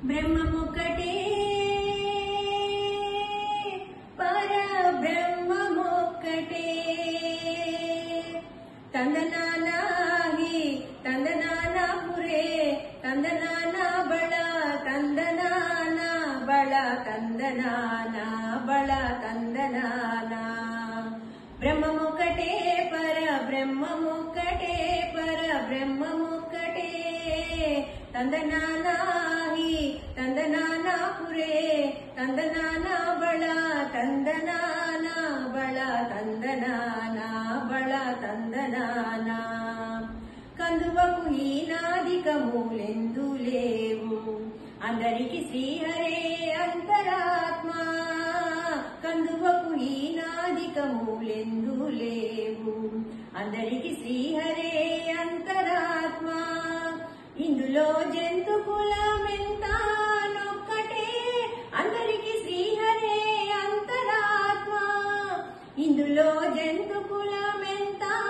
బ్రహ్మమొక్కటే పరబ్రహ్మమొక్కటే తందనానాహి తందనానా పురే తందనానా బళ తందనానా బళ తందనానా బళ తందనానా బ్రహ్మమొక్కటే పరబ్రహ్మమొక్కటే పరబ్రహ్మమొక్కటే తందనానాహి తందనానా పురే తందనానా బళ తందనానా బళ తందనానా బళ తందనానా కందువకు హీనాదికములెందు లేవు అందరికి శ్రీహరే అంతరాత్మ కందువకు హీనాదికములెందు లేవు అందరికి శ్రీహరే అంతరాత్మ ఇందులో జంతు కులమెంతానొక్కటే అందరికి శ్రీహరే అంతరాత్మ ఇందులో జంతు కులమెంతానొక్కటే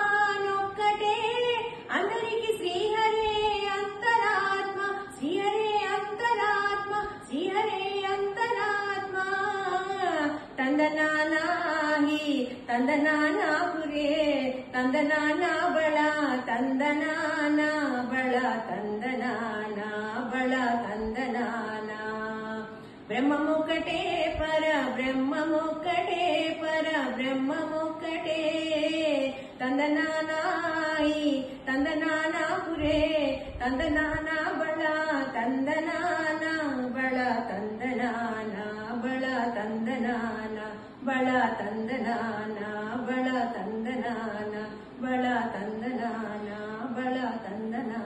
అందరికి శ్రీహరే అంతరాత్మ శ్రీహరే అంతరాత్మ శ్రీహరే అంతరాత్మ తందనానాహి తందనానా పురే తందనానా బళ తందనానా బళ తందనానా బళ తందనానా బ్రహ్మమొక్కటే పరబ్రహ్మమొక్కటే పరబ్రహ్మమొక్కటే తందనానాహి తందనానా పురే తందనానా బళ తందనానా బళ తందనానా బళ తందనానా బళ తందనానా బళ తందనానా బళ తందనానా బళ తందనానా